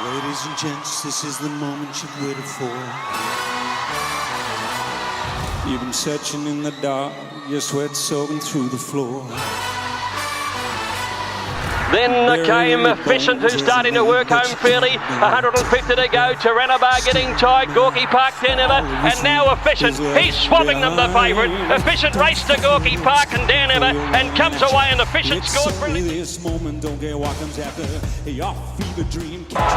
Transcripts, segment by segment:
Ladies and gents, this is the moment you've waited for. You've been searching in the dark, your sweat soaking through the floor. Then came Efficient, who's starting to work home fairly. 150 to go. Taranabar getting tight. Gorky Park 10 ever. And now Efficient. He's swapping them the favourite. Efficient raced to Gorky Park and Dan ever and comes away, and Efficient scored brilliantly.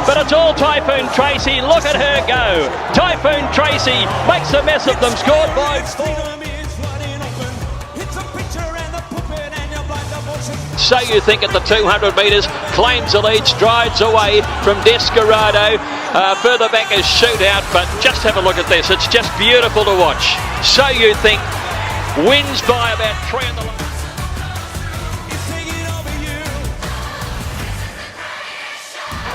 But it's all Typhoon Tracy. Look at her go. Typhoon Tracy makes a mess of them. Scored by 4. So You Think at the 200 metres, claims the lead, strides away from Desperado. Further back is Shootout, but just have a look at this. It's just beautiful to watch. So You Think wins by about 3 on the line.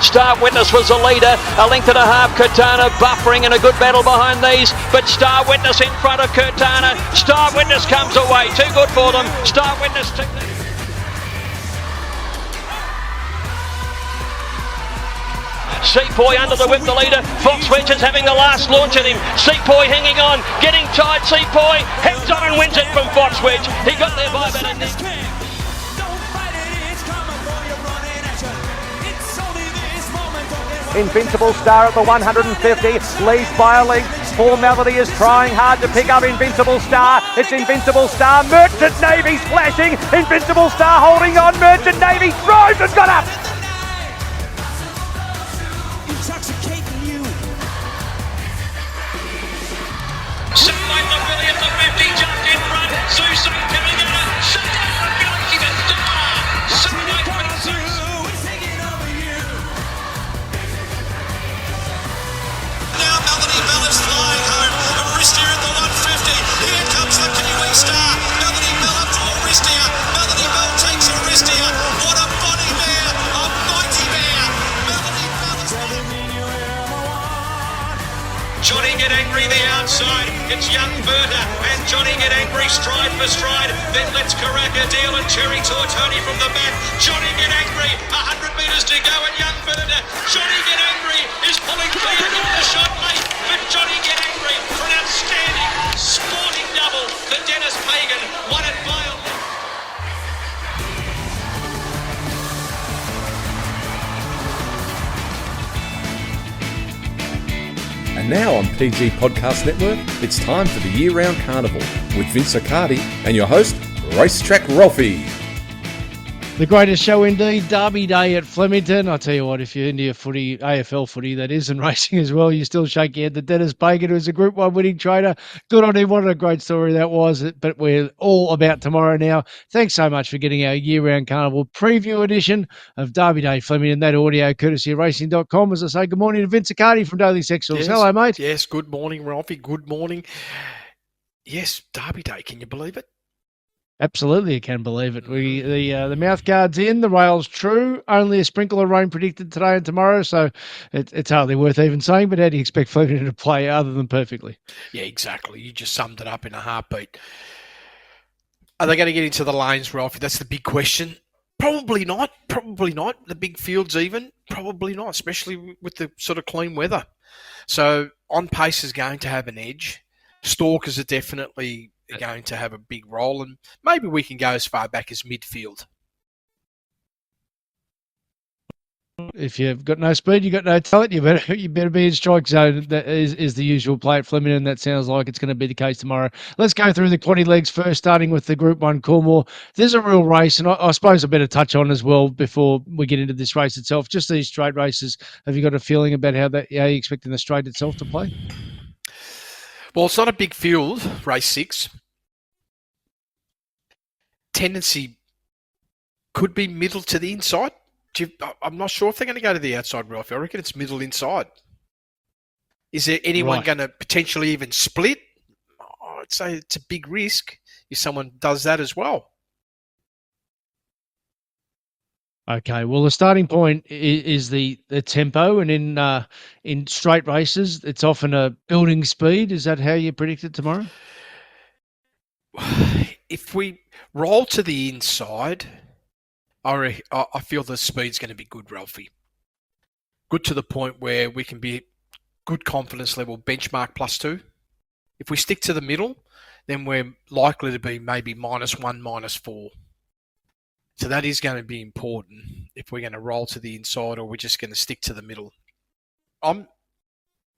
Star Witness was the leader, a length and a half. Kurtana buffering and a good battle behind these, but Star Witness in front of Kurtana. Star Witness comes away, too good for them. Star Witness took the... Sepoy under the whip, the leader. Fox Wedge is having the last launch at him. Sepoy hanging on, getting tight. Sepoy hangs on and wins it from Fox Wedge. He got there by about a neck. Invincible Star at the 150, leads by a length. Paul Melody is trying hard to pick up Invincible Star. It's Invincible Star. Merchant Navy's flashing. Invincible Star holding on. Merchant Navy throws and got up. Sunlight the Billy at the 50, jumped in front. Susan coming in. Sunlight the Billy, she's a star. Sunlight the Now Melody Bell is flying home. Aristia at the 150. Here comes the Kiwi Star. Melody Bell up to Aristia. Melody Bell takes Aristia. What a body bear. A mighty bear. Melody Bell is Johnny Get Angry the outside. It's young Berta and Johnny Get Angry stride for stride. Then let's Karaka Deal and Cherry Tortoni from the back. Johnny Get Angry, 100 metres to go, and young Berta. Johnny Get Angry is pulling clear into the shot late. But Johnny Get Angry for an outstanding sporting double for Dennis Pagan. Won it by a... And now on PG Podcast Network, it's time for the year-round carnival with Vince Accardi and your host, Racetrack Ralphy. The greatest show indeed, Derby Day at Flemington. I tell you what, if you're into your footy, AFL footy that is, and racing as well, you still shake your head. The Dennis Pagan, who's a Group 1 winning trader. Good on him. What a great story that was. But we're all about tomorrow now. Thanks so much for getting our year-round carnival preview edition of Derby Day Flemington. That audio courtesy of racing.com. As I say, good morning to Vince Accardi from Daily Sexuals. Yes, hello, mate. Yes, good morning, Ralphy. Good morning. Yes, Derby Day. Can you believe it? Absolutely, I can believe it. The mouth guard's in, the rail's true. Only a sprinkle of rain predicted today and tomorrow, so it's hardly worth even saying. But how do you expect Flemington to play other than perfectly? Yeah, exactly. You just summed it up in a heartbeat. Are they going to get into the lanes, Ralphie? That's the big question. Probably not. Probably not. The big fields even. Probably not, especially with the sort of clean weather. So on pace is going to have an edge. Stalkers are definitely going to have a big role, and maybe we can go as far back as midfield. If you've got no speed, you've got no talent, you better be in strike zone. That is the usual play at Flemington. That sounds like it's going to be the case tomorrow. Let's go through the quaddy legs first, starting with the Group 1 Coolmore. There's a real race, and I suppose I better touch on as well before we get into this race itself. Just these straight races. Have you got a feeling about how you're expecting the straight itself to play? Well, it's not a big field, race 6. Tendency could be middle to the inside. I'm not sure if they're going to go to the outside, Ralph. I reckon it's middle inside. Is there anyone going to potentially even split? I'd say it's a big risk if someone does that as well. Okay, well, the starting point is the tempo, and in straight races, it's often a building speed. Is that how you predict it tomorrow? If we roll to the inside, I feel the speed's going to be good, Ralphie. good to the point where we can be good confidence level benchmark +2. If we stick to the middle, then we're likely to be maybe -1, -4. So that is going to be important if we're going to roll to the inside or we're just going to stick to the middle. I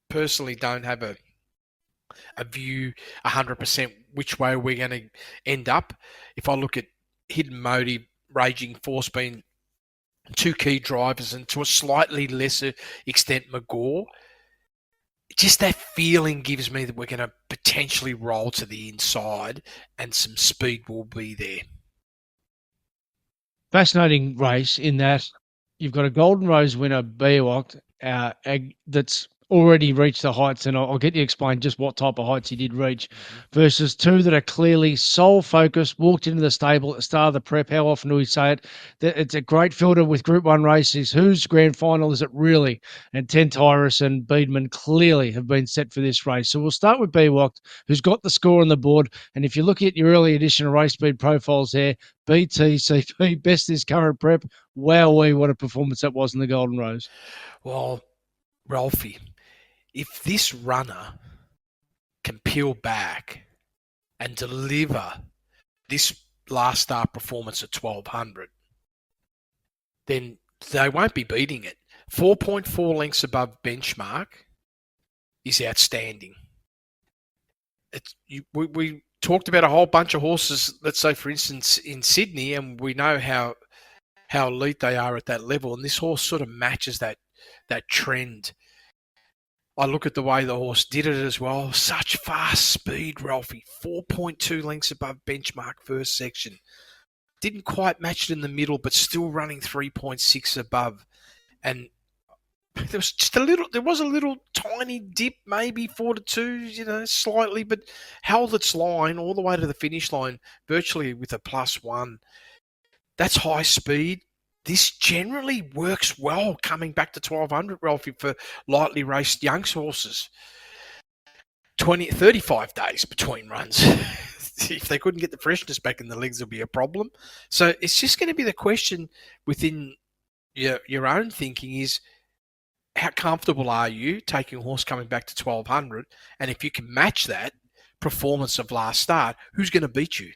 personally don't have a view 100% which way we're going to end up. If I look at Hidden Motive, Raging Force being two key drivers and to a slightly lesser extent Magor, just that feeling gives me that we're going to potentially roll to the inside and some speed will be there. Fascinating race in that you've got a Golden Rose winner, Beowulf, that's already reached the heights, and I'll get you to explain just what type of heights he did reach, versus two that are clearly sole focused, walked into the stable at the start of the prep. How often do we say it? That it's a great filter with Group 1 races. Whose grand final is it really? And Tyrus and Beedman clearly have been set for this race. So we'll start with Beowulf, who's got the score on the board. And if you look at your early edition of race speed profiles there, BTCP, best this current prep. Wowee, what a performance that was in the Golden Rose. Well, Ralphy, if this runner can peel back and deliver this last start performance at 1200, then they won't be beating it. 4.4 lengths above benchmark is outstanding. We talked about a whole bunch of horses, let's say, for instance, in Sydney, and we know how elite they are at that level, and this horse sort of matches that trend. I look at the way the horse did it as well. Such fast speed, Ralphie. 4.2 lengths above benchmark first section. Didn't quite match it in the middle, but still running 3.6 above. And there was a little tiny dip, maybe 4-2, slightly, but held its line all the way to the finish line, virtually with a +1. That's high speed. This generally works well coming back to 1200, Ralphie, for lightly raced young horses. 35 days between runs. If they couldn't get the freshness back in the legs, there'll be a problem. So it's just going to be the question within your own thinking is, how comfortable are you taking a horse coming back to 1200? And if you can match that performance of last start, who's going to beat you?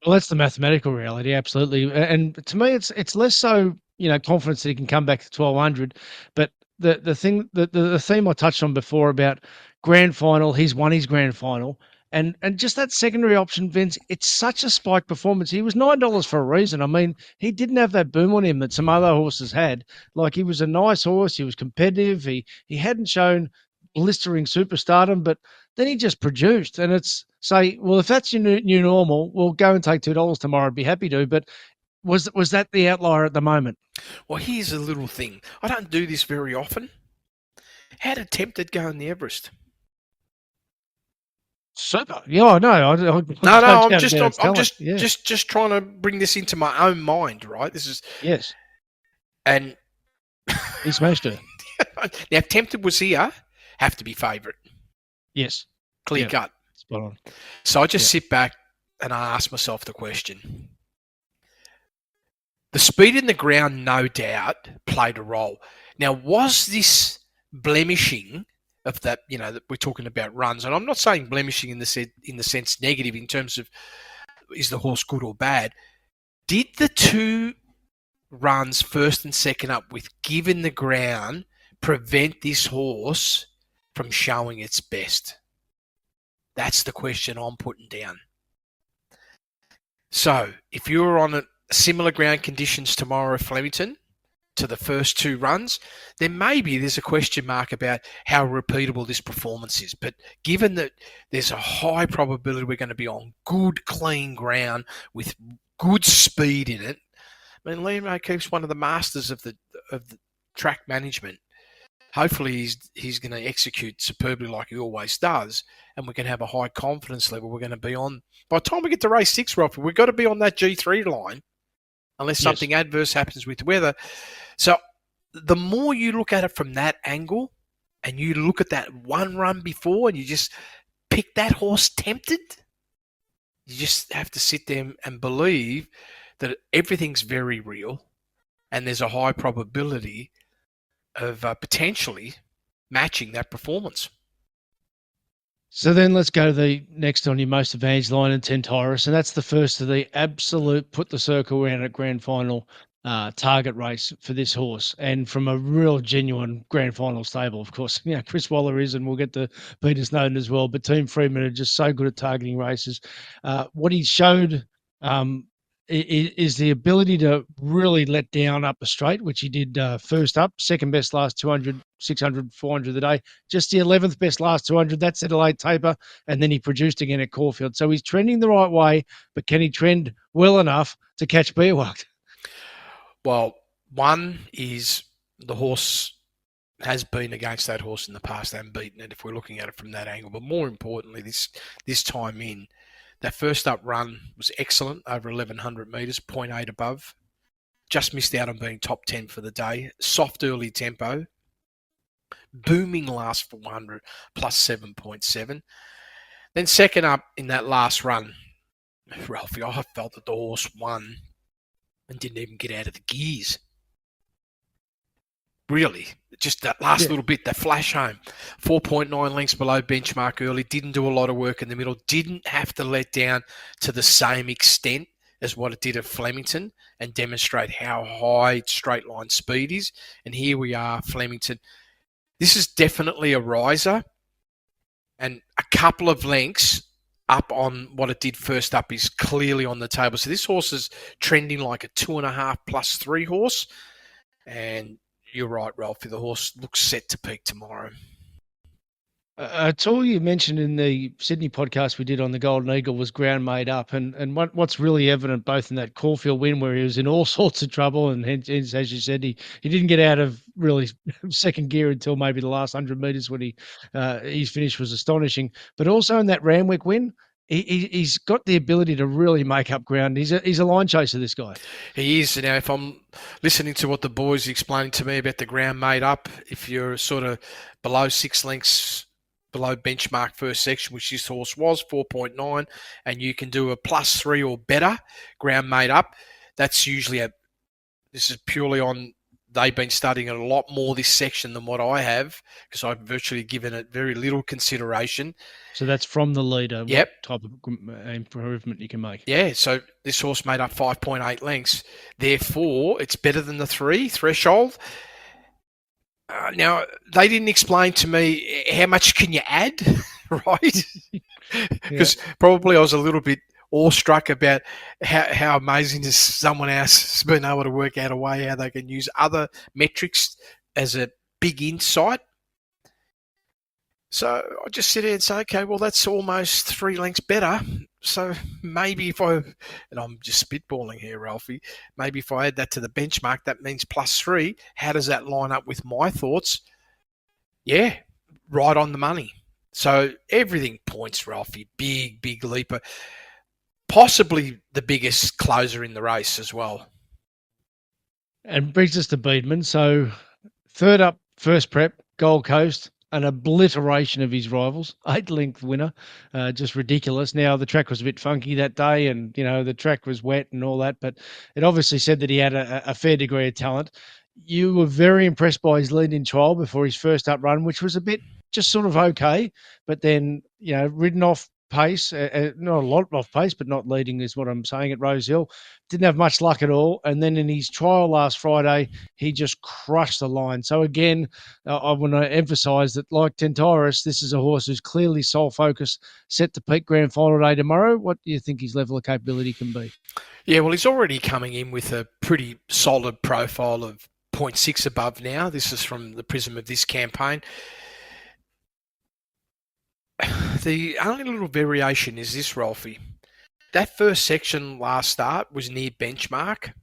Well, that's the mathematical reality, absolutely. And to me, it's less so, confidence that he can come back to 1200, but the theme I touched on before about grand final, he's won his grand final, and just that secondary option, Vince, it's such a spike performance. He was $9 for a reason. I mean, he didn't have that boom on him that some other horses had. Like, he was a nice horse, he was competitive, he hadn't shown blistering superstardom, but then he just produced. And it's say, well, if that's your new normal, we'll go and take $2 tomorrow. I'd be happy to. But was that the outlier at the moment? Well, here's a little thing. I don't do this very often. How did Tempted go in the Everest? Super. Yeah, I know. I'm just trying to bring this into my own mind, right? This is yes. And he smashed it. Now, if Tempted was here, have to be favourite. Yes. Clear cut. Spot on. So I just sit back and I ask myself the question. The speed in the ground, no doubt, played a role. Now, was this blemishing of that, that we're talking about runs, and I'm not saying blemishing in the sense negative in terms of is the horse good or bad. Did the two runs, first and second up, with given the ground, prevent this horse from showing its best? That's the question I'm putting down. So, if you were on similar ground conditions tomorrow at Flemington to the first two runs, then maybe there's a question mark about how repeatable this performance is. But given that there's a high probability we're going to be on good, clean ground with good speed in it, I mean, Liam O'Keefe's one of the masters of the track management. Hopefully he's going to execute superbly like he always does, and we can have a high confidence level we're going to be on. By the time we get to race 6, Rob, we've got to be on that G3 line unless something adverse happens with the weather. So the more you look at it from that angle and you look at that one run before and you just pick that horse Tempted, you just have to sit there and believe that everything's very real. and there's a high probability of potentially matching that performance. So then let's go to the next on your most advanced line in Centaurus, and that's the first of the absolute put the circle around at grand final target race for this horse, and from a real genuine grand final stable. Of course, Chris Waller is, and we'll get to Peter Snowden as well, but Team Freeman are just so good at targeting races. What he showed is the ability to really let down up the straight, which he did first up, second best last 200, 600, 400 a day, just the 11th best last 200. That's at a late taper, and then he produced again at Caulfield. So he's trending the right way, but can he trend well enough to catch Beerwalk? Well, one is the horse has been against that horse in the past and beaten it, if we're looking at it from that angle. But more importantly, this time in, that first up run was excellent, over 1,100 metres, 0.8 above. Just missed out on being top 10 for the day. Soft early tempo. Booming last 400, plus 7.7. Then second up in that last run, Ralphy, I felt that the horse won and didn't even get out of the gears. Really, just that last little bit, that flash home. 4.9 lengths below benchmark early, didn't do a lot of work in the middle, didn't have to let down to the same extent as what it did at Flemington and demonstrate how high straight line speed is. And here we are, Flemington. This is definitely a riser, and a couple of lengths up on what it did first up is clearly on the table. So this horse is trending like a 2.5 plus 3 horse, and you're right, Ralphy. The horse looks set to peak tomorrow. A tool you mentioned in the Sydney podcast we did on the Golden Eagle was ground made up, and what's really evident both in that Caulfield win where he was in all sorts of trouble, and hence, as you said, he didn't get out of really second gear until maybe the last 100 metres when his finish was astonishing. But also in that Randwick win, he's got the ability to really make up ground. He's a line chaser, this guy. He is. Now, if I'm listening to what the boys are explaining to me about the ground made up, if you're sort of below 6 lengths below benchmark first section, which this horse was, 4.9, and you can do a plus 3 or better ground made up, that's usually this is purely on, they've been studying it a lot more this section than what I have, because I've virtually given it very little consideration. So that's from the leader. Yep. What type of improvement you can make. Yeah, so this horse made up 5.8 lengths. Therefore, it's better than the 3 threshold. Now, they didn't explain to me how much can you add, right? Because probably I was a little bit awestruck about how amazing is someone else has been able to work out a way how they can use other metrics as a big insight. So I just sit there and say, okay, well, that's almost 3 lengths better. So maybe if and I'm just spitballing here, Ralphie, maybe if I add that to the benchmark, that means plus 3. How does that line up with my thoughts? Yeah, right on the money. So everything points, Ralphie, big leaper. Possibly the biggest closer in the race as well. And brings us to Beedman. So third up, first prep, Gold Coast, an obliteration of his rivals, 8-length winner, just ridiculous. Now, the track was a bit funky that day, and, the track was wet and all that, but it obviously said that he had a fair degree of talent. You were very impressed by his lead in trial before his first up run, which was a bit just sort of okay, but then, ridden off pace, not a lot off pace, but not leading is what I'm saying at Rose Hill. Didn't have much luck at all. And then in his trial last Friday, he just crushed the line. So again, I want to emphasise that like Centaurus, this is a horse who's clearly sole focus, set to peak grand final day tomorrow. What do you think his level of capability can be? Yeah, well, he's already coming in with a pretty solid profile of 0.6 above now. This is from the prism of this campaign. The only little variation is this, Ralphie. That first section last start was near benchmark.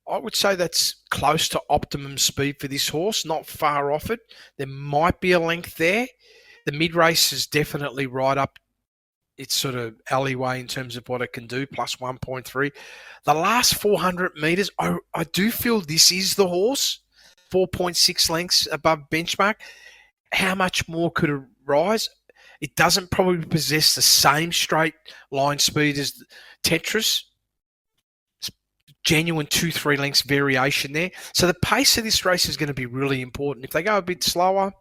I would say that's close to optimum speed for this horse, not far off it. There might be a length there. The mid-race is definitely right up its sort of alleyway in terms of what it can do, plus 1.3. The last 400 metres, I do feel this is the horse, 4.6 lengths above benchmark. How much more could it rise? It doesn't probably possess the same straight line speed as Tetris. It's genuine 2-3 lengths variation there. So the pace of this race is going to be really important. If they go a bit slower,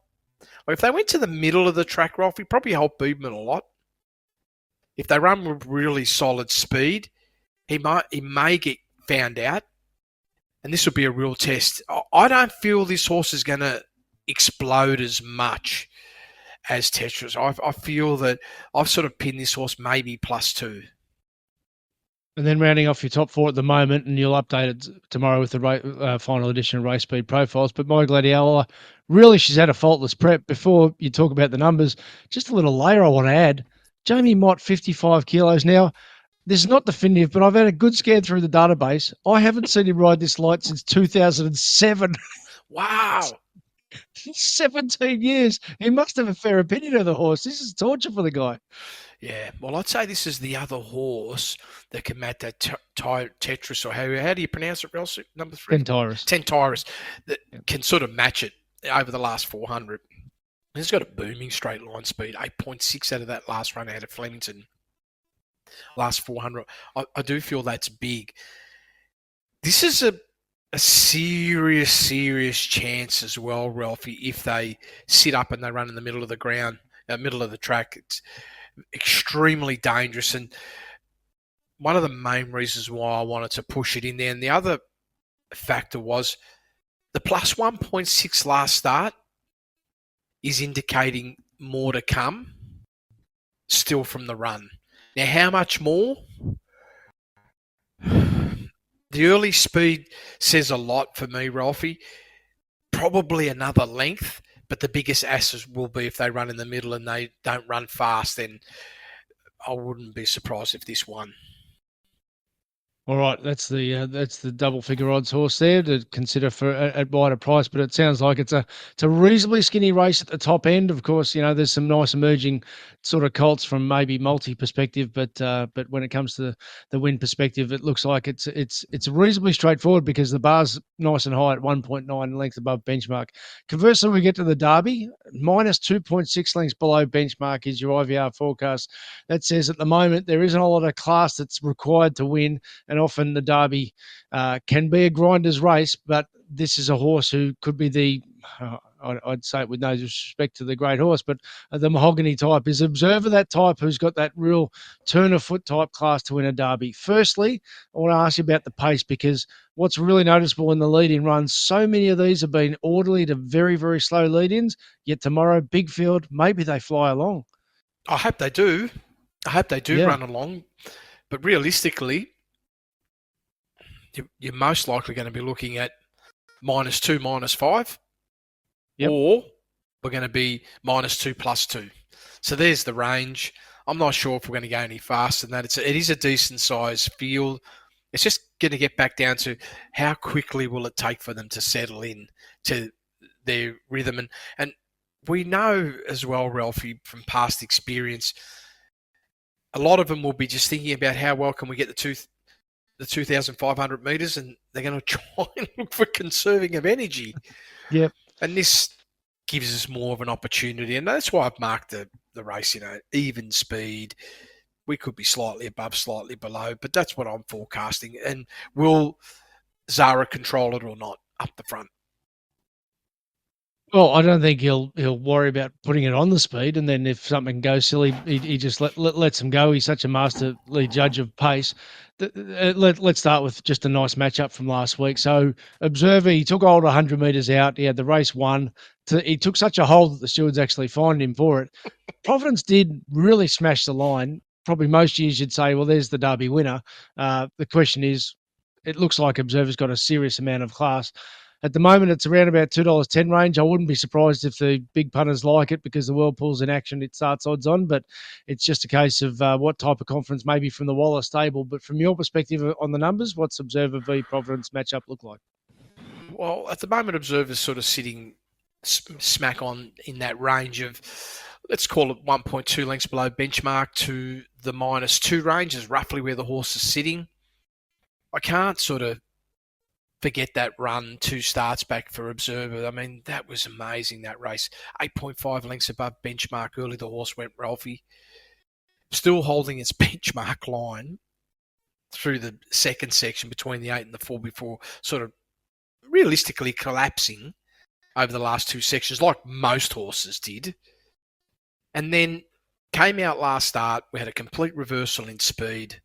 or if they went to the middle of the track, Ralphy, probably help Beedman a lot. If they run with really solid speed, he may get found out, and this will be a real test. I don't feel this horse is going to explode as much as Tetris. I feel that I've sort of pinned this horse maybe +2. And then rounding off your top 4 at the moment, and you'll update it tomorrow with the final edition of Race Speed Profiles. But My Gladiator, really, she's had a faultless prep. Before you talk about the numbers, just a little layer I want to add. Jamie Mott, 55 kilos. Now, this is not definitive, but I've had a good scan through the database. I haven't seen him ride this light since 2007. Wow. 17 years. He must have a fair opinion of the horse. This is torture for the guy. Yeah, well, I'd say this is the other horse that can match that Tetris, or how do you pronounce it, Ralph? Number 3? Tentyrus. That can sort of match it over the last 400. He's got a booming straight line speed, 8.6 out of that last run out of Flemington. Last 400. I do feel that's big. This is a serious chance as well, Ralphie, if they sit up and they run in the middle of the ground, middle of the track. It's extremely dangerous, and one of the main reasons why I wanted to push it in there. And the other factor was the plus 1.6 last start is indicating more to come still from the run. Now, how much more? The early speed says a lot for me, Ralphie. Probably another length, but the biggest asses will be if they run in the middle and they don't run fast, then I wouldn't be surprised if this won. All right, that's the double figure odds horse there to consider for at wider price, but it sounds like it's a reasonably skinny race at the top end. Of course, there's some nice emerging sort of colts from maybe multi perspective, but when it comes to the win perspective, it looks like it's reasonably straightforward because the bar's nice and high at 1.9 length above benchmark. Conversely, we get to the Derby, minus 2.6 lengths below benchmark is your IVR forecast. That says at the moment there isn't a lot of class that's required to win. And often the Derby can be a grinder's race, but this is a horse who could be I'd say it with no disrespect to the great horse, but the mahogany type. Is Observer that type who's got that real turn of foot type class to win a Derby? Firstly, I want to ask you about the pace, because what's really noticeable in the lead-in runs, so many of these have been orderly to very, very slow lead-ins, yet tomorrow, big field, maybe they fly along. I hope they do. Run along. But realistically, you're most likely going to be looking at -2, -5, or we're going to be -2 +2. So there's the range. I'm not sure if we're going to go any faster than that. It is a decent size field. It's just going to get back down to how quickly will it take for them to settle in to their rhythm. And we know as well, Ralphie, from past experience, a lot of them will be just thinking about how well can we get the 2,500 metres, and they're going to try and look for conserving of energy. Yep. And this gives us more of an opportunity. And that's why I've marked the race, even speed. We could be slightly above, slightly below, but that's what I'm forecasting. And will Zara control it or not up the front? Well, I don't think he'll worry about putting it on the speed, and then if something goes silly, he just lets him go. He's such a masterly judge of pace. Let's start with just a nice matchup from last week. So Observer, he took Old 100 metres out. He had the race won. He took such a hold that the stewards actually fined him for it. Providence did really smash the line. Probably most years you'd say, well, there's the Derby winner. The question is, it looks like Observer's got a serious amount of class. At the moment, it's around about $2.10 range. I wouldn't be surprised if the big punters like it because the Whirlpool's in action. It starts odds on, but it's just a case of what type of confidence maybe from the Waller stable. But from your perspective on the numbers, what's Observer v Providence matchup look like? Well, at the moment, Observer's sort of sitting smack on in that range of, let's call it 1.2 lengths below benchmark to the -2 range is roughly where the horse is sitting. I can't sort of forget that run 2 starts back for Observer. I mean, that was amazing, that race. 8.5 lengths above benchmark early the horse went, Ralphie. Still holding its benchmark line. through the second section between the 8 and the 4 before sort of realistically collapsing over the last two sections, like most horses did. And then came out last start. We had a complete reversal in speed,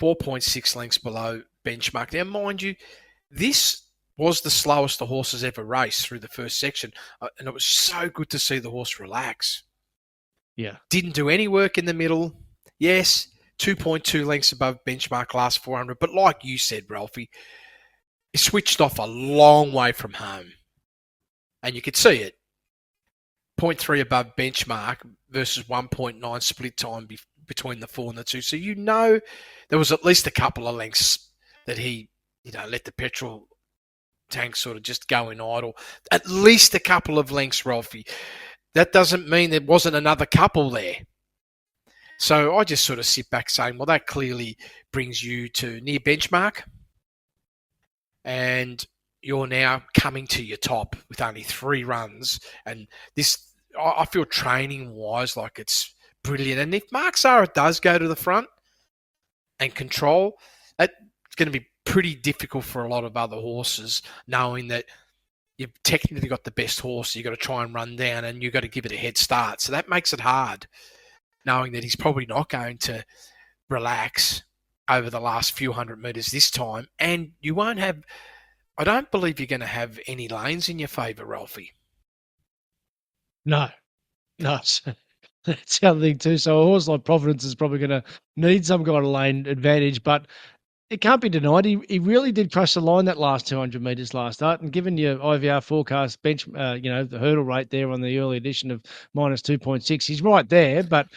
4.6 lengths below benchmark. Now, mind you, this was the slowest the horse has ever raced through the first section. And it was so good to see the horse relax. Yeah. Didn't do any work in the middle. Yes, 2.2 lengths above benchmark last 400. But like you said, Ralphie, he switched off a long way from home. And you could see it. 0.3 above benchmark versus 1.9 split time between the 4 and the 2. So you know there was at least a couple of lengths that he, let the petrol tank sort of just go in idle. At least a couple of lengths, Ralphie. That doesn't mean there wasn't another couple there. So I just sort of sit back saying, well, that clearly brings you to near benchmark. And you're now coming to your top with only 3 runs. And this, I feel training-wise like it's brilliant. And if Mark Zahra does go to the front and control, it's going to be pretty difficult for a lot of other horses, knowing that you've technically got the best horse. You've got to try and run down and you've got to give it a head start. So that makes it hard, knowing that he's probably not going to relax over the last few hundred metres this time. And you won't have, I don't believe you're going to have any lanes in your favour, Ralphie. No. That's the other thing too. So a horse like Providence is probably going to need some kind of lane advantage, but it can't be denied. He really did crush the line that last 200 metres last start. And given your IVR forecast bench, the hurdle rate there on the early edition of -2.6, he's right there. But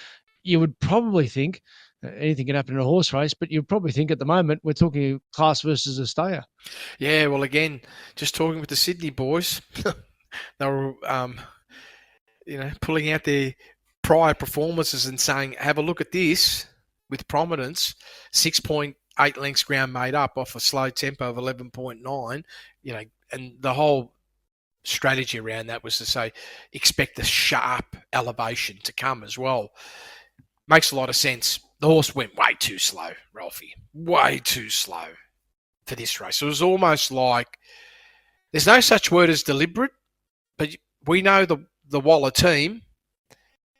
you would probably think anything can happen in a horse race, but you'd probably think at the moment we're talking class versus a stayer. Yeah, well, again, just talking with the Sydney boys, they were, pulling out their prior performances and saying, have a look at this with Prominence, 6.8 lengths ground made up off a slow tempo of 11.9, and the whole strategy around that was to say, expect a sharp elevation to come as well. Makes a lot of sense. The horse went way too slow, Ralphie, way too slow for this race. It was almost like there's no such word as deliberate, but we know the Waller team.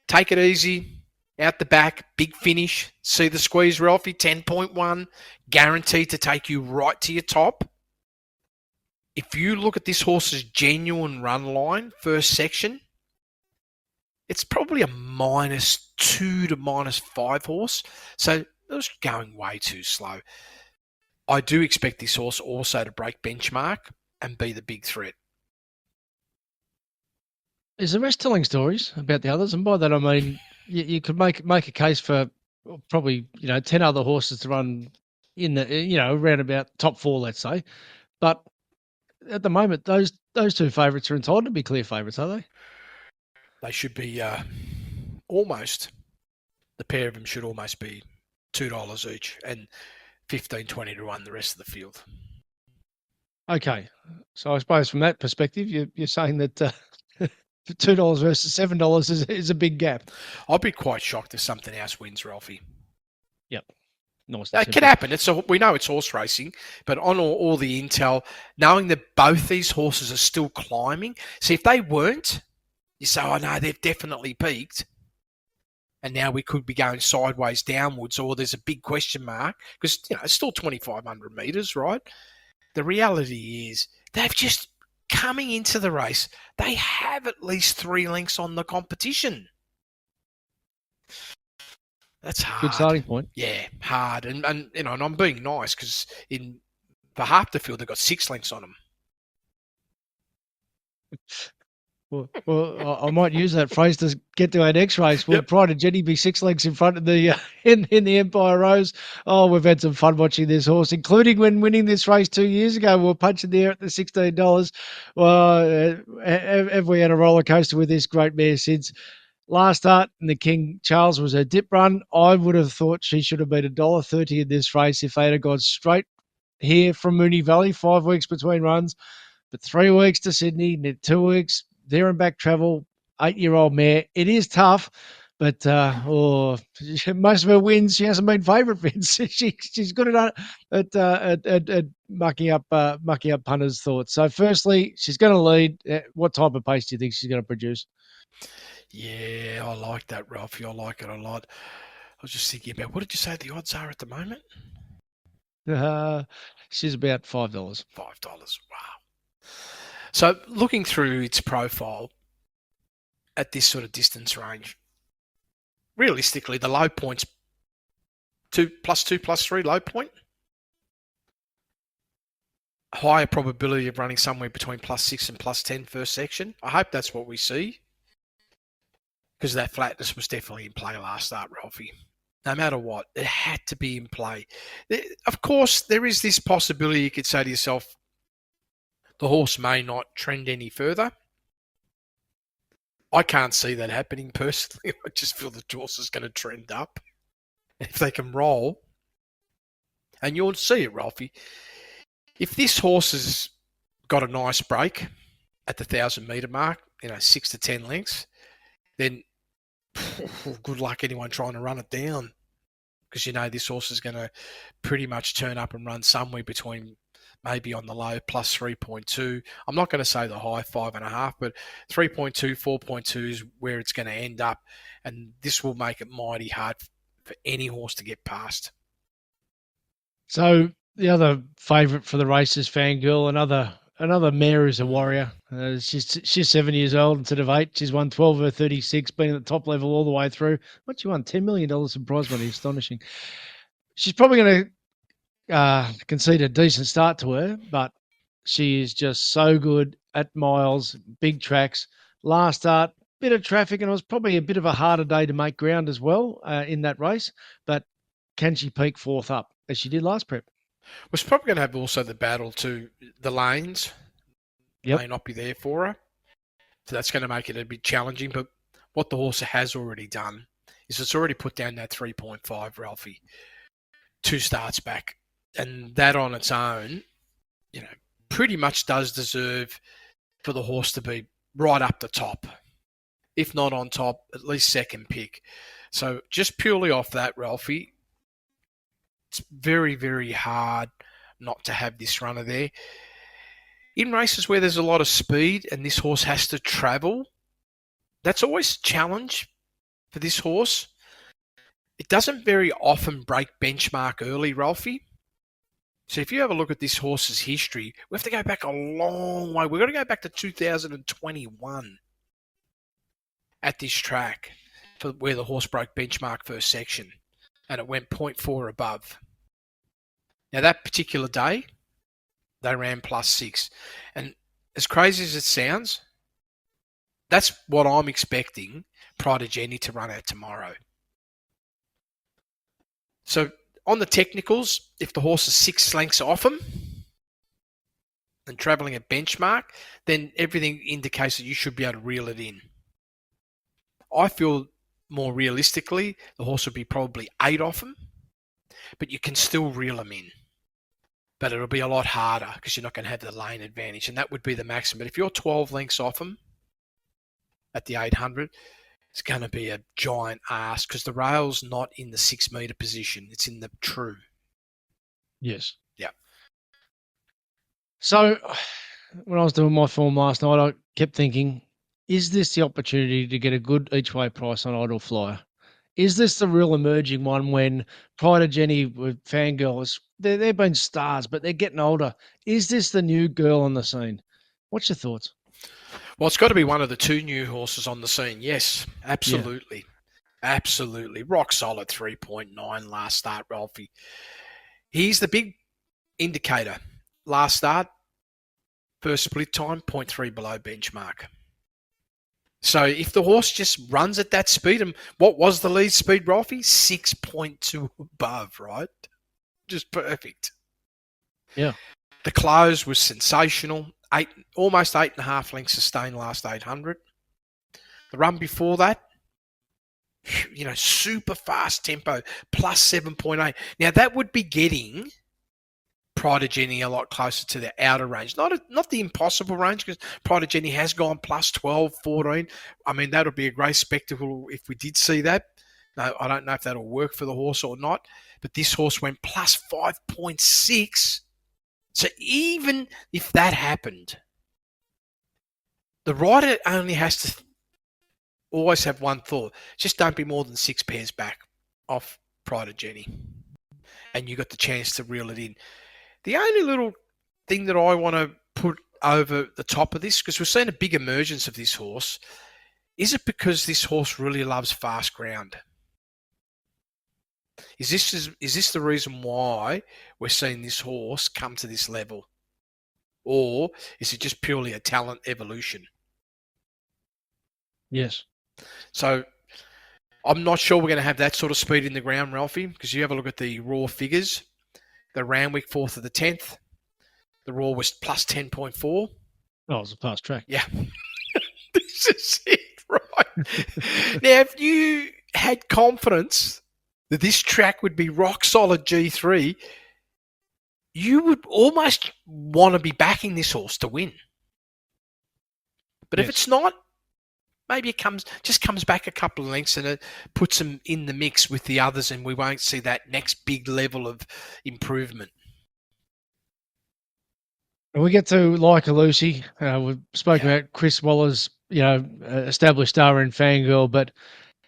Take it easy, out the back, big finish. See the squeeze, Ralphie, 10.1, guaranteed to take you right to your top. If you look at this horse's genuine run line, first section, it's probably a -2 to -5 horse. So it was going way too slow. I do expect this horse also to break benchmark and be the big threat. Is the rest telling stories about the others? And by that I mean you could make a case for probably 10 other horses to run in the around about top 4, let's say. But at the moment, those two favourites are entitled to be clear favourites, are they? They should be almost. The pair of them should almost be $2 each and 15-20 to run the rest of the field. Okay, so I suppose from that perspective, you're saying that. $2 versus $7 is a big gap. I'd be quite shocked if something else wins, Ralphie. Yep. Nice. It can happen. We know it's horse racing, but on all the intel, knowing that both these horses are still climbing. See, if they weren't, you say, oh no, they've definitely peaked. And now we could be going sideways downwards, or there's a big question mark because it's still 2,500 metres, right? The reality is they've just coming into the race, they have at least 3 lengths on the competition. That's hard. Good starting point. Yeah, hard. And I'm being nice because for half the field, they've got 6 lengths on them. Well, I might use that phrase to get to our next race. Will Pride and Jenny be 6 lengths in front of the in the Empire Rose? Oh, we've had some fun watching this horse, including when winning this race 2 years ago. We were punching there at the $16. Well, have we had a roller coaster with this great mare since? Last start in the King Charles was a dip run. I would have thought she should have been $1.30 in this race if they had gone straight here from Moonee Valley, 5 weeks between runs. But 3 weeks to Sydney, 2 weeks there and back travel, 8-year-old mare. It is tough, But most of her wins, she hasn't been favourite, Vince. She's good at mucking up punters' thoughts. So, firstly, she's going to lead. What type of pace do you think she's going to produce? Yeah, I like that, Ralphie. I like it a lot. I was just thinking about, what did you say the odds are at the moment? She's about $5. $5. Wow. So looking through its profile at this sort of distance range, realistically, the low point's 2 + 3 low point. Higher probability of running somewhere between +6 and +10 first section. I hope that's what we see, because that flatness was definitely in play last start, Ralphie. No matter what, it had to be in play. Of course, there is this possibility you could say to yourself, the horse may not trend any further. I can't see that happening personally. I just feel the horse is going to trend up. If they can roll, and you'll see it, Ralphie, if this horse has got a nice break at the 1,000-metre mark, 6 to 10 lengths, then good luck anyone trying to run it down, because this horse is going to pretty much turn up and run somewhere between maybe on the low +3.2. I'm not going to say the high 5.5, but 3.2, 4.2 is where it's going to end up, and this will make it mighty hard for any horse to get past. So the other favourite for the race is Fangirl, another mare who's a warrior. She's 7 years old instead of 8. She's won 12 of her 36, been at the top level all the way through. What, she won $10 million in prize money? Astonishing. She's probably going to concede a decent start to her, but she is just so good at miles, big tracks. Last start, bit of traffic, and it was probably a bit of a harder day to make ground as well in that race. But can she peak fourth up as she did last prep? We're probably going to have also the battle to the lanes. May not be there for her. So that's going to make it a bit challenging. But what the horse has already done is it's already put down that 3.5, Ralphie, 2 starts back. And that on its own, pretty much does deserve for the horse to be right up the top. If not on top, at least second pick. So just purely off that, Ralphie, it's very, very hard not to have this runner there. In races where there's a lot of speed and this horse has to travel, that's always a challenge for this horse. It doesn't very often break benchmark early, Ralphie. So if you have a look at this horse's history, we have to go back a long way. We've got to go back to 2021 at this track for where the horse broke benchmark first section, and it went 0.4 above. Now, that particular day, they ran +6. And as crazy as it sounds, that's what I'm expecting Pride of Jenny to run out tomorrow. So on the technicals, if the horse is 6 lengths off him and travelling at benchmark, then everything indicates that you should be able to reel it in. I feel more realistically, the horse would be probably 8 off him, but you can still reel him in. But it'll be a lot harder because you're not going to have the lane advantage, and that would be the maximum. But if you're 12 lengths off him at the 800, it's going to be a giant ask because the rail's not in the 6 metre position. It's in the true. Yes. Yeah. So when I was doing my form last night, I kept thinking, is this the opportunity to get a good each-way price on Idle Flyer? Is this the real emerging one when Pride of Jenny with Fangirls, they've been stars, but they're getting older? Is this the new girl on the scene? What's your thoughts? Well, it's got to be one of the 2 new horses on the scene. Yes, absolutely. Yeah. Absolutely. Rock solid 3.9 last start, Ralphie. He's the big indicator. Last start, first split time, 0.3 below benchmark. So if the horse just runs at that speed, and what was the lead speed, Ralphie? 6.2 above, right? Just perfect. Yeah. The close was sensational. Almost 8.5 lengths sustained last 800. The run before that, super fast tempo, +7.8. Now that would be getting Pride of Jenny a lot closer to the outer range. Not the impossible range, because Pride of Jenny has gone plus 12, 14. I mean, that would be a great spectacle if we did see that. No, I don't know if that'll work for the horse or not, but this horse went plus 5.6. So even if that happened, the rider only has to always have one thought. Just don't be more than 6 pairs back off Pride of Jenny. And you got the chance to reel it in. The only little thing that I want to put over the top of this, because we've seen a big emergence of this horse, is it because this horse really loves fast ground? Is this the reason why we're seeing this horse come to this level? Or is it just purely a talent evolution? Yes. So I'm not sure we're going to have that sort of speed in the ground, Ralphie, because you have a look at the raw figures. The Randwick 4th of the 10th, the raw was plus 10.4. Oh, it was a fast track. Yeah. This is it, right? Now, if you had confidence that this track would be rock solid G3, you would almost want to be backing this horse to win. But if it's not, maybe it comes back a couple of lengths and it puts them in the mix with the others, and we won't see that next big level of improvement. And we get to Like a Lucy. We've spoken about Chris Waller's, established star in Fangirl, but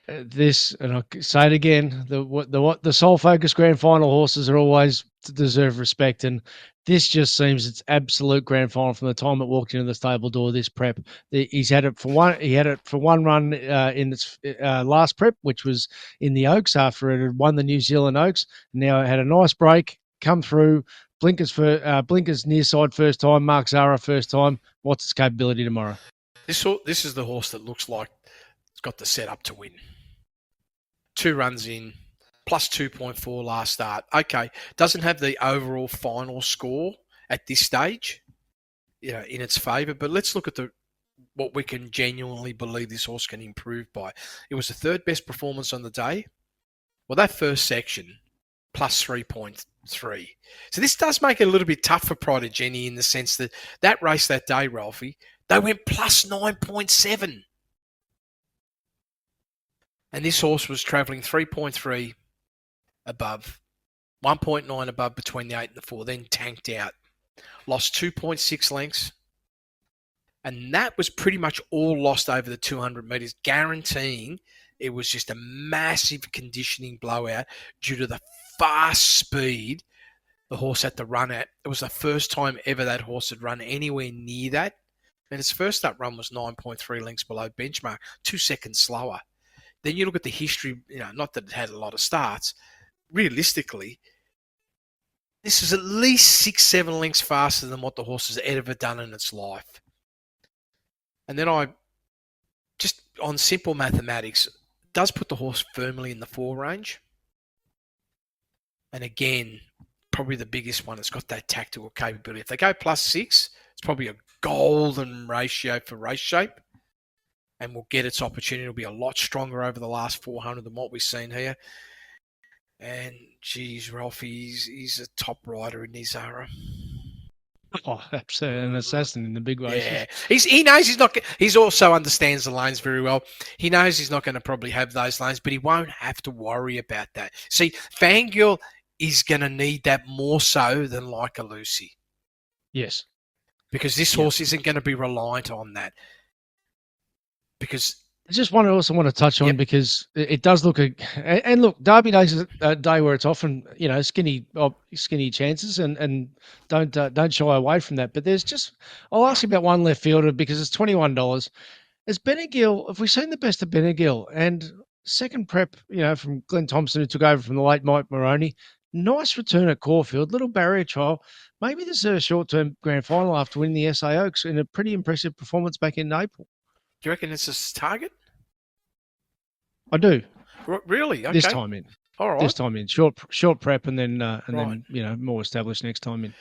this, and I'll say it again, the sole focus grand final horses are always to deserve respect, and this just seems its absolute grand final from the time it walked into the stable door. This prep, he's had it for one. He had it for one run in its last prep, which was in the Oaks after it had won the New Zealand Oaks. Now it had a nice break, come through. Blinkers near side first time. Mark Zara first time. What's its capability tomorrow? This is the horse that looks like it's got the setup to win. 2 runs in, plus 2.4 last start. Okay, doesn't have the overall final score at this stage, in its favour. But let's look at what we can genuinely believe this horse can improve by. It was the 3rd best performance on the day. Well, that first section, plus 3.3. So this does make it a little bit tough for Pride of Jenny in the sense that race that day, Ralphie, they went plus 9.7. And this horse was travelling 3.3 above, 1.9 above between the 8 and the 4, then tanked out. Lost 2.6 lengths. And that was pretty much all lost over the 200 metres, guaranteeing it was just a massive conditioning blowout due to the fast speed the horse had to run at. It was the first time ever that horse had run anywhere near that. And its first up run was 9.3 lengths below benchmark, 2 seconds slower. Then you look at the history, not that it had a lot of starts. Realistically, this is at least 6-7 lengths faster than what the horse has ever done in its life. And then just on simple mathematics, does put the horse firmly in the 4 range. And again, probably the biggest one, it's got that tactical capability. If they go plus 6, it's probably a golden ratio for race shape. And will get its opportunity. It'll be a lot stronger over the last 400 than what we've seen here. And, geez, Ralphie, he's a top rider in his era. Oh, absolutely. An assassin in the big races. Yeah. He knows he's not... He also understands the lanes very well. He knows he's not going to probably have those lanes, but he won't have to worry about that. See, Fangirl is going to need that more so than Like a Lucy. Yes. Because this horse isn't going to be reliant on that. Because I just want to touch on because it does look and look, Derby Day's a day where it's often skinny chances and don't shy away from that. But I'll ask you about one left fielder because it's $21. Is Benegill? Have we seen the best of Benegill? And second prep, from Glenn Thompson who took over from the late Mike Moroney. Nice return at Caulfield, little barrier trial. Maybe this is a short-term grand final after winning the SA Oaks in a pretty impressive performance back in April. Do you reckon it's his target? I do. Really? Okay. This time in. All right. This time in. Short prep and then more established next time in.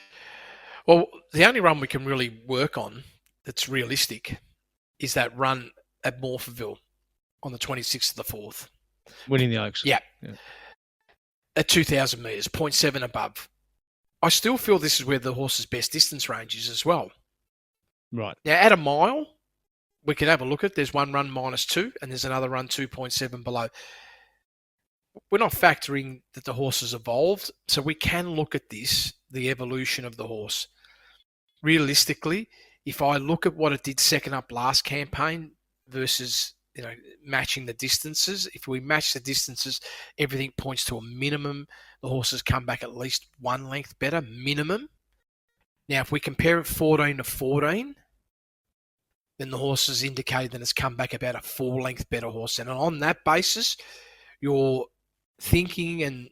Well, the only run we can really work on that's realistic is that run at Morphettville on the 26th of the 4th. Winning the Oaks. Yeah. At 2,000 metres, 0.7 above. I still feel this is where the horse's best distance range is as well. Right. Now, at a mile, we can have a look at. There's one run -2, and there's another run 2.7 below. We're not factoring that the horse has evolved, so we can look at this, the evolution of the horse. Realistically, if I look at what it did second up last campaign versus matching the distances, if we match the distances, everything points to a minimum. The horse has come back at least 1 length better, minimum. Now, if we compare it 14 to 14, then the horse has indicated that it's come back about a 4 length better horse. And on that basis, you're thinking and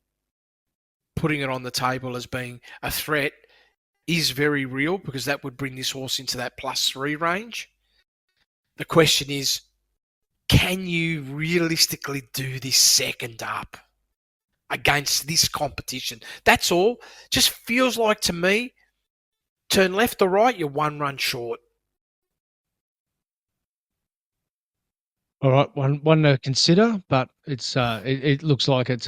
putting it on the table as being a threat is very real, because that would bring this horse into that +3 range. The question is, can you realistically do this second up against this competition? That's all. Just feels like to me, turn left or right, you're 1 run short. All right, one to consider, but it's it looks like it's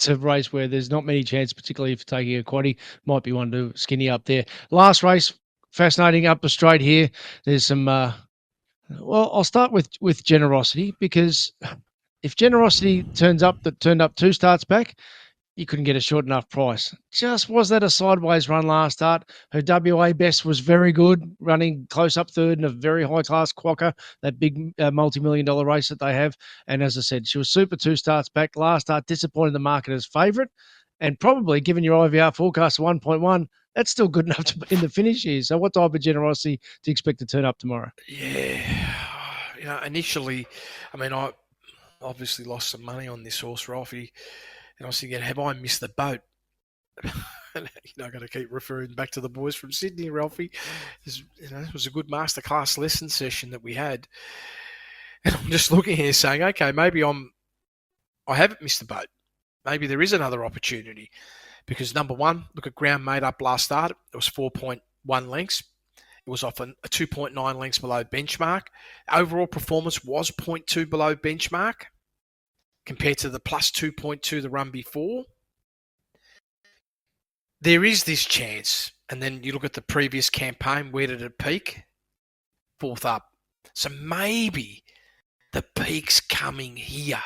a race where there's not many chances, particularly if taking a quaddie. Might be one to skinny up there. Last race, fascinating up the straight here. There's some. Well, I'll start with Generosity, because if Generosity turned up 2 starts back, you couldn't get a short enough price. Just was that a sideways run last start? Her WA best was very good, running close up third in a very high-class quokka, that big multi-million-dollar race that they have. And as I said, she was super 2 starts back. Last start, disappointed the market as favourite. And probably, given your IVR forecast of 1.1, that's still good enough to be in the finish here. So what type of Generosity do you expect to turn up tomorrow? Yeah. Initially, I obviously lost some money on this horse, Ralphy. And I was thinking, have I missed the boat? And, I got to keep referring back to the boys from Sydney, Ralphy. It was a good masterclass lesson session that we had. And I'm just looking here saying, okay, maybe I haven't missed the boat. Maybe there is another opportunity. Because number one, look at ground made up last start. It was 4.1 lengths. It was off a 2.9 lengths below benchmark. Overall performance was 0.2 below benchmark, compared to the +2.2 the run before. There is this chance. And then you look at the previous campaign, where did it peak? 4th up. So maybe the peak's coming here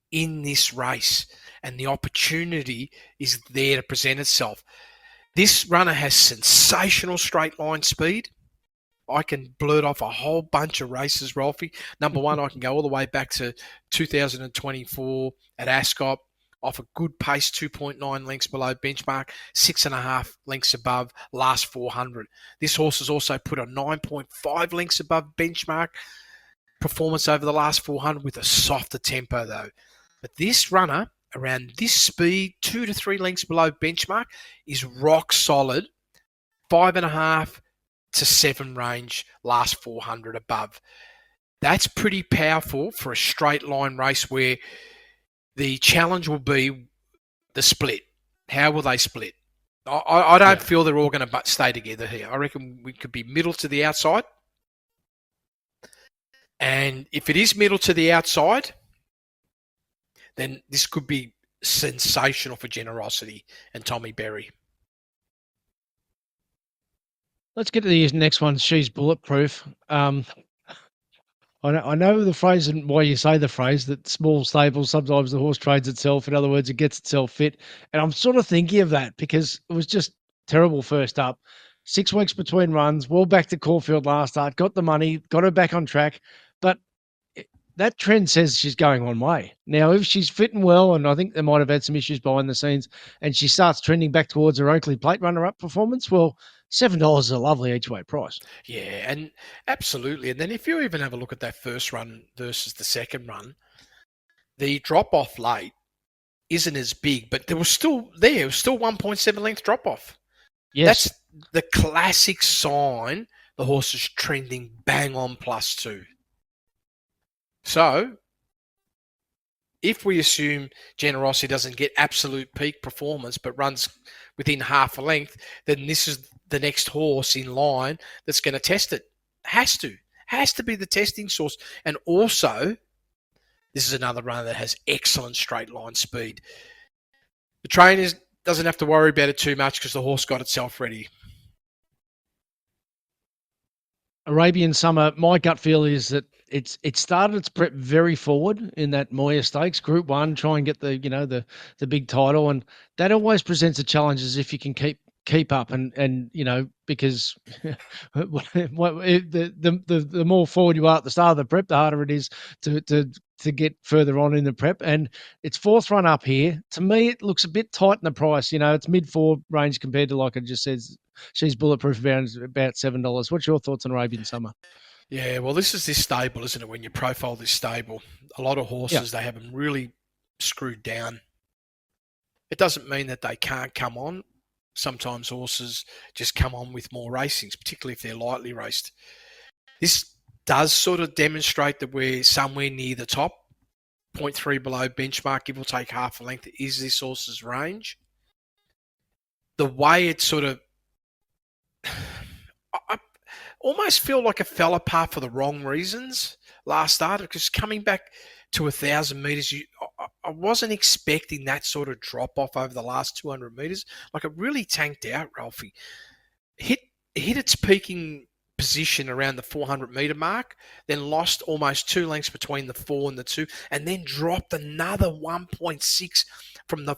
in this race, and the opportunity is there to present itself. This runner has sensational straight line speed. I can blurt off a whole bunch of races, Ralphie. Number one, I can go all the way back to 2024 at Ascot, off a good pace, 2.9 lengths below benchmark, 6.5 lengths above last 400. This horse has also put a 9.5 lengths above benchmark performance over the last 400 with a softer tempo, though. But this runner, around this speed, 2 to 3 lengths below benchmark, is rock solid, 5.5 to 7 range, last 400 above. That's pretty powerful for a straight line race where the challenge will be the split. How will they split? I don't feel they're all going to stay together here. I reckon we could be middle to the outside. And if it is middle to the outside, then this could be sensational for Generosity and Tommy Berry. Let's get to the next one. She's bulletproof. I know the phrase and why you say the phrase that small stables, sometimes the horse trades itself. In other words, it gets itself fit. And I'm sort of thinking of that because it was just terrible first up. 6 weeks between runs, well back to Caulfield last start, got the money, got her back on track. But that trend says she's going one way. Now, if she's fitting well, and I think they might have had some issues behind the scenes, and she starts trending back towards her Oakley Plate runner-up performance, well, $7 is a lovely each-way price. Yeah, and absolutely. And then if you even have a look at that first run versus the second run, the drop-off late isn't as big, but there was still 1.7 length drop-off. Yes. That's the classic sign the horse is trending bang on +2. So, if we assume Generosity doesn't get absolute peak performance but runs within half a length, then this is the next horse in line that's going to test it. Has to be the testing source. And also, this is another runner that has excellent straight line speed. The trainers doesn't have to worry about it too much because the horse got itself ready. Arabian Summer, my gut feel is that it started its prep very forward in that Moya Stakes, Group 1, try and get the big title, and that always presents a challenge as if you can keep up and because the more forward you are at the start of the prep, the harder it is to get further on in the prep. And it's fourth run up here. To me, it looks a bit tight in the price. It's mid-4 range compared to, like I just said, She's Bulletproof about $7. What's your thoughts on Arabian Summer? Yeah, well, this stable, isn't it? When you profile this stable, a lot of horses, They have them really screwed down. It doesn't mean that they can't come on. Sometimes horses just come on with more racings, particularly if they're lightly raced. This does sort of demonstrate that we're somewhere near the top. 0.3 below benchmark, give or take half a length, is this horse's range. The way it sort of... I almost feel like it fell apart for the wrong reasons last start, because coming back to 1,000 metres, I wasn't expecting that sort of drop off over the last 200 metres. Like, it really tanked out, Ralphie. Hit its peaking position around the 400 metre mark, then lost almost 2 lengths between the 4 and the 2, and then dropped another 1.6 from the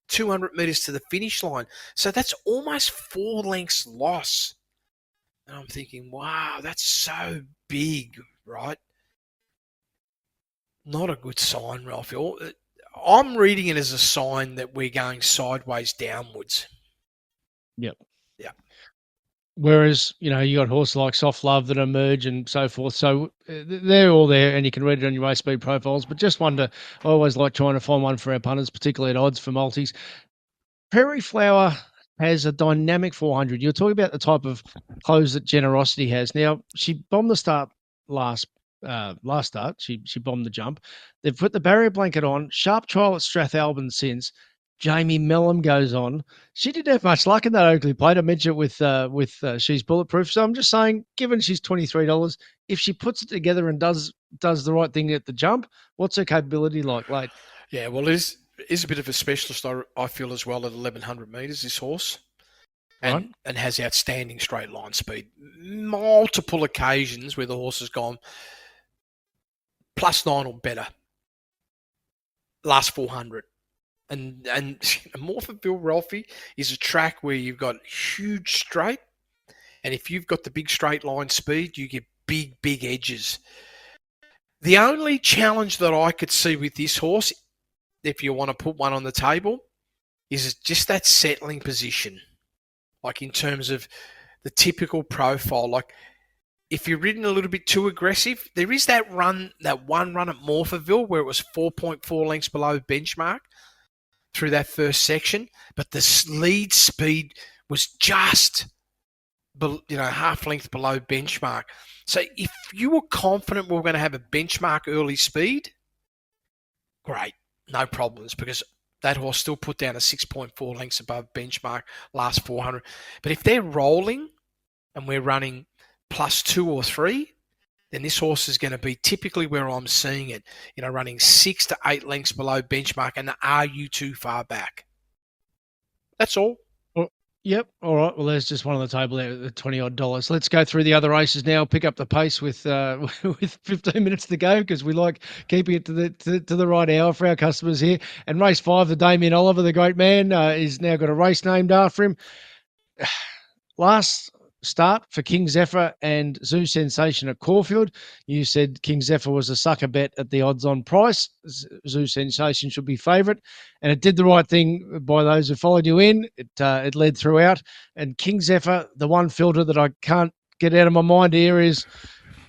200 metres to the finish line. So that's almost 4 lengths loss. And I'm thinking, wow, that's so big, right? Not a good sign, Ralphie. I'm reading it as a sign that we're going sideways downwards. Yep. Yeah. Whereas, you got horses like Soft Love that emerge and so forth. So they're all there and you can read it on your race speed profiles. But just wonder, I always like trying to find one for our punters, particularly at odds for multis. Prairie Flower has a dynamic 400. You're talking about the type of close that Generosity has. Now, she bombed the start last start. She bombed the jump. They've put the barrier blanket on. Sharp trial at Strathalbyn since. Jamie Mellum goes on. She didn't have much luck in that Oakley Plate. I mentioned it with She's Bulletproof. So I'm just saying, given she's $23, if she puts it together and does the right thing at the jump, what's her capability like late? Yeah, well, it is a bit of a specialist, I feel, as well at 1,100 metres, this horse. And has outstanding straight line speed. Multiple occasions where the horse has gone +9 or better. Last 400. And Morphettville, Ralphie, is a track where you've got huge straight. And if you've got the big straight line speed, you get big edges. The only challenge that I could see with this horse, if you want to put one on the table, is just that settling position. Like, in terms of the typical profile. Like, if you're ridden a little bit too aggressive, there is that one run at Morphettville where it was 4.4 lengths below benchmark through that first section, but the lead speed was just half length below benchmark. So if you were confident we were going to have a benchmark early speed, great, no problems, because that horse still put down a 6.4 lengths above benchmark last 400. But if they're rolling and we're running +2 or 3, then this horse is going to be typically where I'm seeing it, running 6 to 8 lengths below benchmark. And are you too far back? That's all. Yep. All right. Well, there's just one on the table there at $20 odd. Let's go through the other races now. Pick up the pace with 15 minutes to go, because we like keeping it to the right hour for our customers here. And race 5, the Damien Oliver, the great man, is now got a race named after him. Last start for King Zephyr and Zoo Sensation at Caulfield. You said King Zephyr was a sucker bet at the odds-on price. Zoo Sensation should be favourite, and it did the right thing by those who followed you in. It led throughout, and King Zephyr, the one filter that I can't get out of my mind here is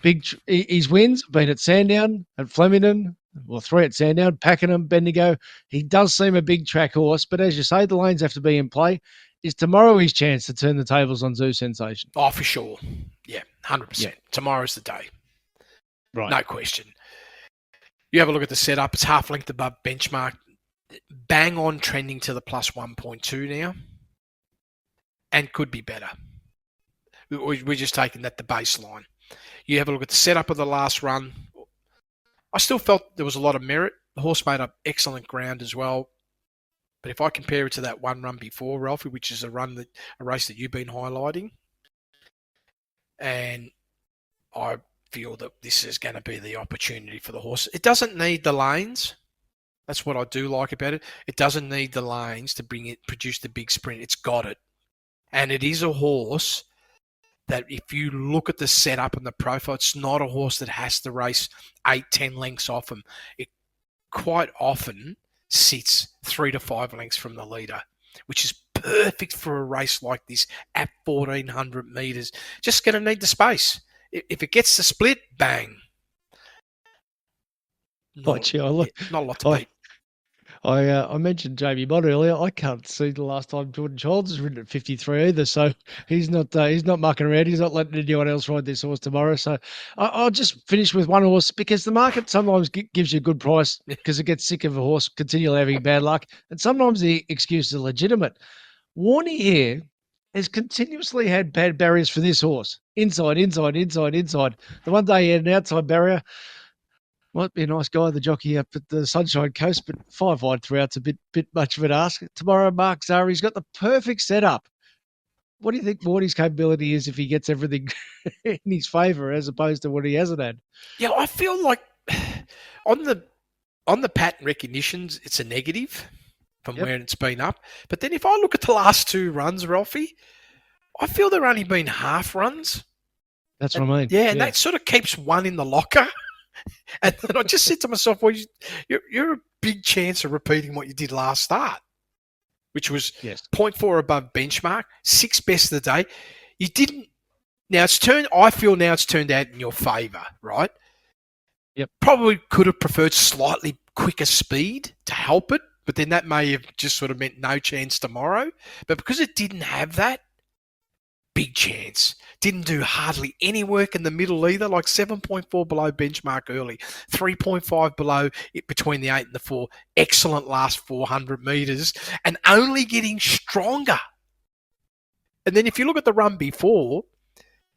his wins have been at Sandown, at Flemington, 3 at Sandown, Pakenham, Bendigo. He does seem a big track horse, but as you say, the lanes have to be in play. Is tomorrow his chance to turn the tables on Zoo Sensation? Oh, for sure. Yeah, 100%. Yeah. Tomorrow's the day. Right. No question. You have a look at the setup. It's half length above benchmark. Bang on trending to the +1.2 now. And could be better. We're just taking that the baseline. You have a look at the setup of the last run. I still felt there was a lot of merit. The horse made up excellent ground as well. But if I compare it to that one run before, Ralphie, which is a race that you've been highlighting, and I feel that this is going to be the opportunity for the horse. It doesn't need the lanes. That's what I do like about it. It doesn't need the lanes to produce the big sprint. It's got it. And it is a horse that if you look at the setup and the profile, it's not a horse that has to race 8-10 lengths off him. It quite often sits 3 to 5 lengths from the leader, which is perfect for a race like this at 1,400 metres. Just going to need the space. If it gets the split, bang. Not a lot to beat. I mentioned Jamie Mott earlier. I can't see the last time Jordan Childs has ridden at 53 either, so he's not mucking around. He's not letting anyone else ride this horse tomorrow. So I'll just finish with one horse because the market sometimes gives you a good price because it gets sick of a horse continually having bad luck, and sometimes the excuses are legitimate. Warney here has continuously had bad barriers for this horse. Inside. The one day he had an outside barrier. Might be a nice guy, the jockey up at the Sunshine Coast, but 5 wide throughout's a bit much of an ask. Tomorrow, Mark Zahra, he's got the perfect setup. What do you think Wardy's capability is if he gets everything in his favour as opposed to what he hasn't had? Yeah, I feel like on the pattern recognitions, it's a negative from where it's been up. But then if I look at the last 2 runs, Ralphie, I feel they're only been half runs. That's what I mean. Yeah, and that sort of keeps one in the locker. And then I just said to myself, well, you're a big chance of repeating what you did last start, which was 0.4 above benchmark, 6 best of the day. You didn't. Now I feel now it's turned out in your favour, right? Yep. Probably could have preferred slightly quicker speed to help it, but then that may have just sort of meant no chance tomorrow. But because it didn't have that, big chance. Didn't do hardly any work in the middle either, like 7.4 below benchmark early, 3.5 below it between the 8 and the 4. Excellent last 400 metres and only getting stronger. And then if you look at the run before,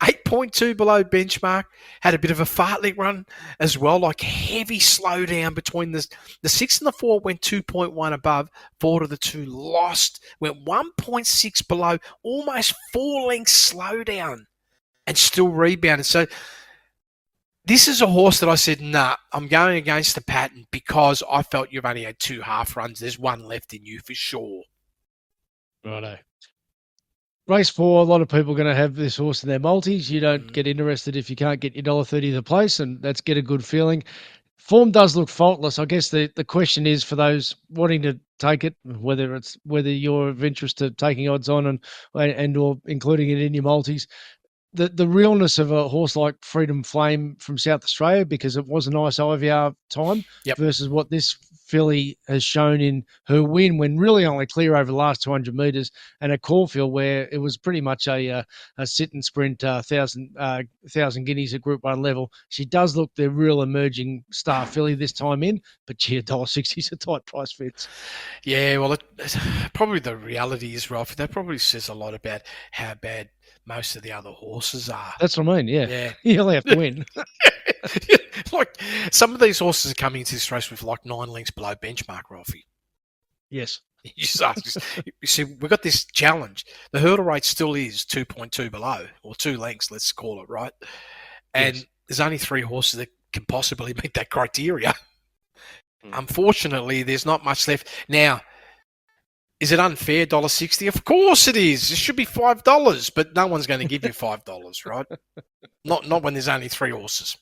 8.2 below benchmark, had a bit of a fartlek run as well, like heavy slowdown between the 6 and the 4 went 2.1 above, 4 to the 2 lost, went 1.6 below, almost 4 lengths slowdown and still rebounded. So this is a horse that I said, nah, I'm going against the pattern because I felt you've only had 2 half runs. There's one left in you for sure. Righto. Race 4, a lot of people are going to have this horse in their multis. You don't get interested if you can't get your $1.30 the place, and that's get a good feeling. Form does look faultless. I guess the question is for those wanting to take it, whether you're of interest to taking odds on and or including it in your multis, the realness of a horse like Freedom Flame from South Australia, because it was a nice IVR time versus what this filly has shown in her win when really only clear over the last 200 metres, and at Caulfield where it was pretty much a sit and sprint 1,000 guineas at Group 1 level. She does look the real emerging star filly this time in, but gee, $1.60 is a tight price fits. Yeah, well, probably the reality is, Ralph, that probably says a lot about how bad most of the other horses are. That's what I mean, yeah. You only have to win. Like, some of these horses are coming into this race with like 9 lengths below benchmark, Ralphie. Yes. You see, we've got this challenge. The hurdle rate still is 2.2 below, or 2 lengths, let's call it, right? And there's only 3 horses that can possibly meet that criteria. Unfortunately, there's not much left. Now, is it unfair, $1.60? Of course it is. It should be $5, but no one's going to give you $5, right? Not when there's only 3 horses.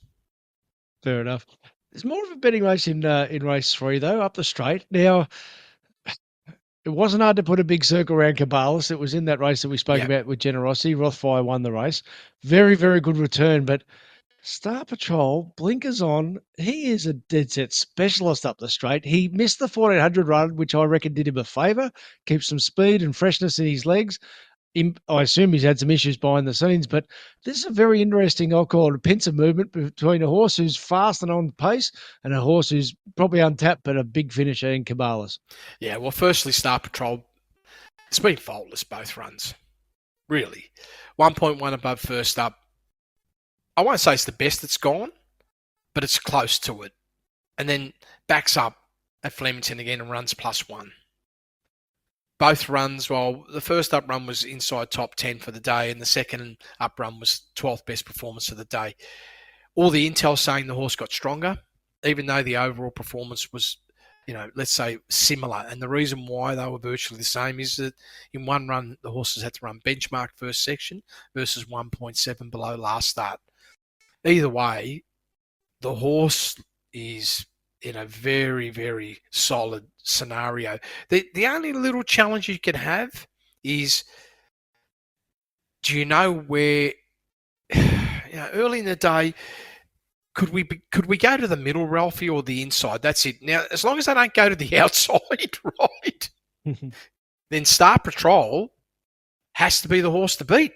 Fair enough. There's more of a betting race in race 3, though, up the straight. Now, it wasn't hard to put a big circle around Cabalas. It was in that race that we spoke about with Generosity. Rothfire won the race. Very, very good return, but Star Patrol, blinkers on. He is a dead set specialist up the straight. He missed the 1400 run, which I reckon did him a favour. Keeps some speed and freshness in his legs. I assume he's had some issues behind the scenes, but this is a very interesting, I'll call it a pincer movement between a horse who's fast and on pace and a horse who's probably untapped but a big finisher in Cabalas. Yeah, well, firstly, Star Patrol, it's been faultless both runs. Really. 1.1 above first up. I won't say it's the best it's gone, but it's close to it. And then backs up at Flemington again and runs +1. both runs, well, the first up run was inside top 10 for the day, and the second up run was 12th best performance of the day. All the intel saying the horse got stronger, even though the overall performance was, let's say similar. And the reason why they were virtually the same is that in one run, the horses had to run benchmark first section versus 1.7 below last start. Either way, the horse is in a very, very solid scenario. The only little challenge you can have is, do you know where, early in the day, could we go to the middle, Ralphie, or the inside? That's it. Now, as long as they don't go to the outside, right, then Star Patrol has to be the horse to beat.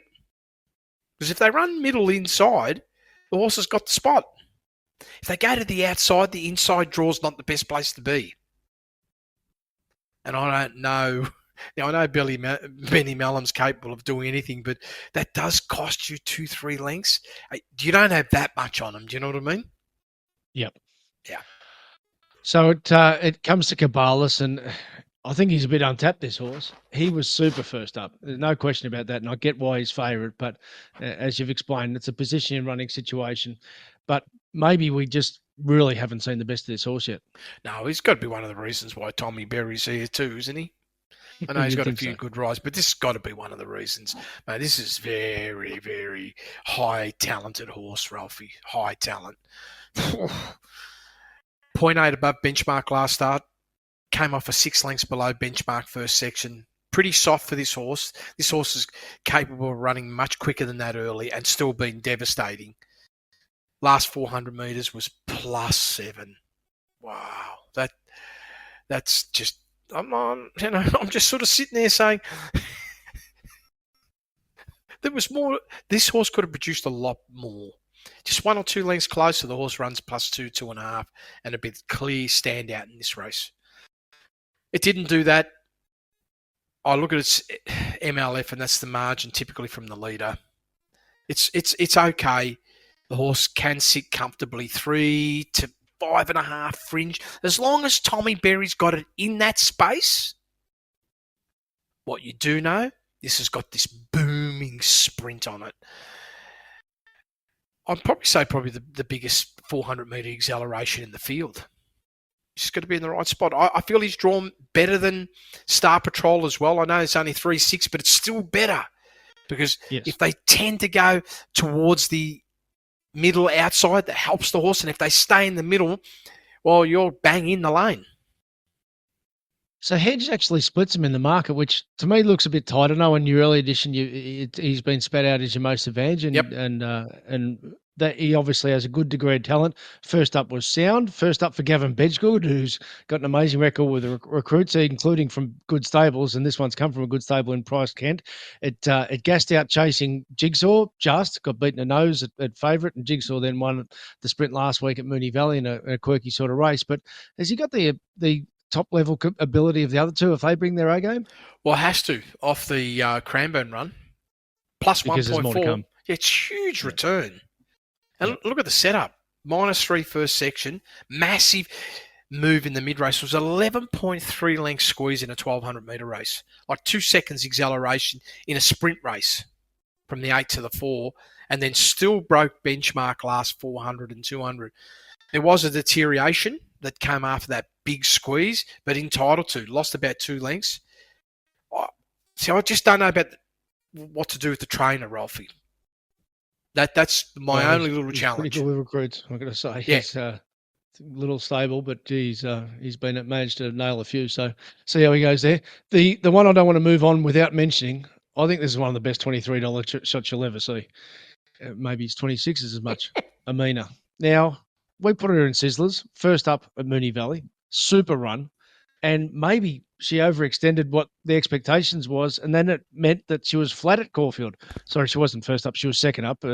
Because if they run middle inside, the horse has got the spot. If they go to the outside, the inside draw's not the best place to be. And I don't know. Now, I know Benny Mellum's capable of doing anything, but that does cost you 2-3 lengths. You don't have that much on him. Do you know what I mean? Yep. Yeah. So it comes to Cabalas, and I think he's a bit untapped, this horse. He was super first up. There's no question about that, and I get why he's favourite. But as you've explained, it's a position and running situation. But maybe we just really haven't seen the best of this horse yet. No, he's got to be one of the reasons why Tommy Berry's here too, isn't he? I know he's got a few good rides, but this has got to be one of the reasons. Mate, this is very, very high talented horse, Ralphie. High talent. 0.8 above benchmark last start. Came off a 6 lengths below benchmark first section. Pretty soft for this horse. This horse is capable of running much quicker than that early and still being devastating. Last 400 metres was +7. Wow. That's just... I'm just sort of sitting there saying there was more. This horse could have produced a lot more. Just 1 or 2 lengths closer, the horse runs +2, 2.5, and a bit clear standout in this race. It didn't do that. I look at its MLF, and that's the margin typically from the leader. It's okay. The horse can sit comfortably 3 to 5.5 fringe. As long as Tommy Berry's got it in that space, what you do know, this has got this booming sprint on it. I'd probably say the biggest 400-metre acceleration in the field. He's just got to be in the right spot. I feel he's drawn better than Star Patrol as well. I know it's only 3.6, but it's still better. Because if they tend to go towards the middle outside, that helps the horse, and if they stay in the middle, well, you're bang in the lane. So Hedge actually splits him in the market, which to me looks a bit tight. I know in your early edition he's been spat out as your most advantage, and that he obviously has a good degree of talent. First up was Sound. First up for Gavin Bedgegood, who's got an amazing record with recruits, including from good stables, and this one's come from a good stable in Price Kent. It gassed out chasing Jigsaw, just got beaten a nose at favourite, and Jigsaw then won the sprint last week at Moonee Valley in a quirky sort of race. But has he got the top level ability of the other two if they bring their A game? Well, it has to off the Cranbourne run. Plus 1.4. Yeah, it's huge return. And look at the setup. -3 first section. Massive move in the mid-race. It was 11.3 length squeeze in a 1,200-metre race. Like 2 seconds acceleration in a sprint race from the 8 to the 4, and then still broke benchmark last 400 and 200. There was a deterioration that came after that big squeeze, but entitled to. Lost about 2 lengths. So I just don't know about what to do with the trainer, Ralphie. That's my only little challenge. Pretty good with recruits, I'm going to say. Yeah. He's a little stable, but geez, he's managed to nail a few. So see how he goes there. The one I don't want to move on without mentioning, I think this is one of the best $23 shots you'll ever see. Maybe his 26 is as much. Amina. Now, we put her in Sizzlers. First up at Moonee Valley. Super run. And maybe she overextended what the expectations was, and then it meant that she was flat at Caulfield. Sorry, she wasn't first up. She was second up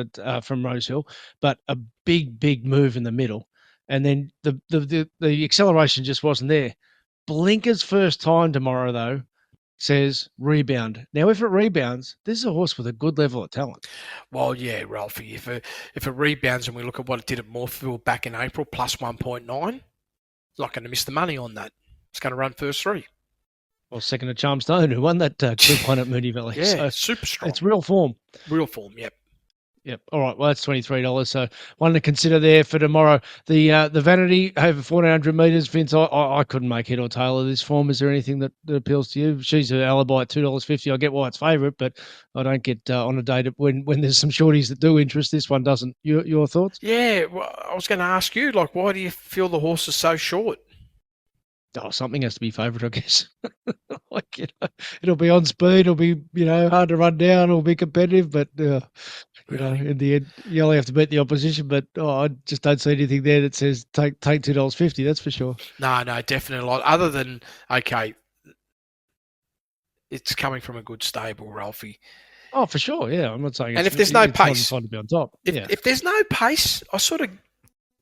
from Rosehill, but a big move in the middle. And then the acceleration just wasn't there. Blinker's first time tomorrow, though, says rebound. Now, if it rebounds, this is a horse with a good level of talent. Well, yeah, Ralphie, if it rebounds and we look at what it did at Moorfield back in April, plus 1.9, not going to miss the money on that. It's going to run first 3. Well, second to Charm Stone, who won that Group 1 at Moonee Valley. Yeah, So super strong. it's real form. Real form, yep. Yep. All right. Well, that's $23. So one to consider there for tomorrow. The Vanity over 1,400 metres. Vince, I couldn't make head or tail of this form. Is there anything that appeals to you? She's an alibi at $2.50. I get why it's favourite, but I don't get on a date when there's some shorties that do interest. This one doesn't. Your thoughts? Yeah, well, I was going to ask you, why do you feel the horse is so short? Oh, something has to be favourite, I guess. It'll be on speed. It'll be, hard to run down. It'll be competitive, but in the end, you only have to beat the opposition. But I just don't see anything there that says take $2.50. That's for sure. No, definitely not. Other than it's coming from a good stable, Ralphie. Oh, for sure. Yeah, I'm not saying. And if there's no pace, fun to be on top. If there's no pace, I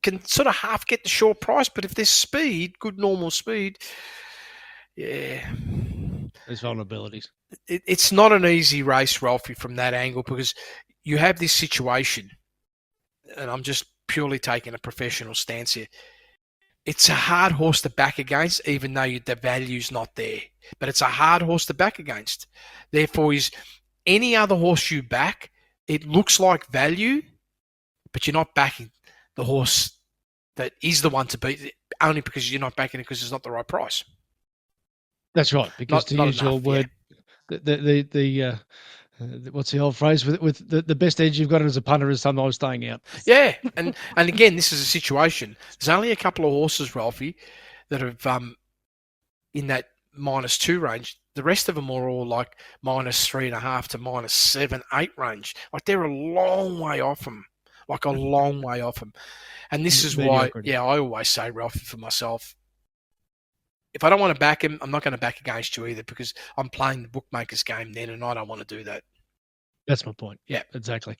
can half get the short price, but if there's speed, good normal speed, yeah. There's vulnerabilities. It's not an easy race, Ralphie, from that angle, because you have this situation, and I'm just purely taking a professional stance here. It's a hard horse to back against, even though the value's not there. But it's a hard horse to back against. Therefore, is any other horse you back, it looks like value, but you're not backing the horse that is the one to beat, only because you're not backing it because it's not the right price. That's right, because to use your word, the what's the old phrase with the best edge you've got as a punter is sometimes staying out. Yeah, and again, this is a situation. There's only a couple of horses, Ralphie, that have in that -2 range. The rest of them are all like -3.5 to -7, 8 range. Like they're a long way off them. Like a long way off them. And this is why, I always say, Ralphie, for myself, if I don't want to back him, I'm not going to back against you either, because I'm playing the bookmaker's game then, and I don't want to do that. That's my point. Yeah, exactly.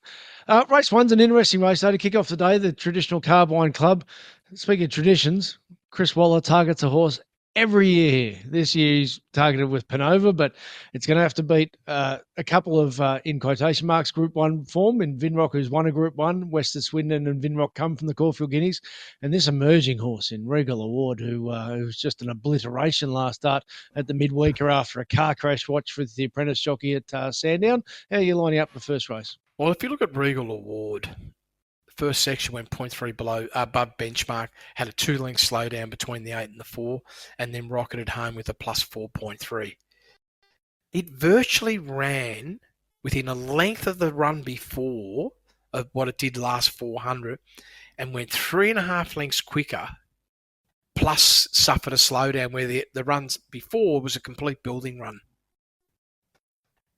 Race 1's an interesting race, though, to kick off the day, the traditional Carbine Club. Speaking of traditions, Chris Waller targets a horse every year here. This year he's targeted with Panova, but it's going to have to beat a couple of, in quotation marks, Group 1 form in Vinrock, who's won a Group 1. Western Swindon and Vinrock come from the Caulfield Guineas. And this emerging horse in Regal Award, who was just an obliteration last start at the midweeker after a car crash watch with the apprentice jockey at Sandown. How are you lining up the first race? Well, if you look at Regal Award, first section went 0.3 above benchmark, had a 2-length slowdown between the 8 and the 4, and then rocketed home with a plus 4.3. It virtually ran within a length of the run before of what it did last 400, and went 3.5 lengths quicker, plus suffered a slowdown where the runs before was a complete building run.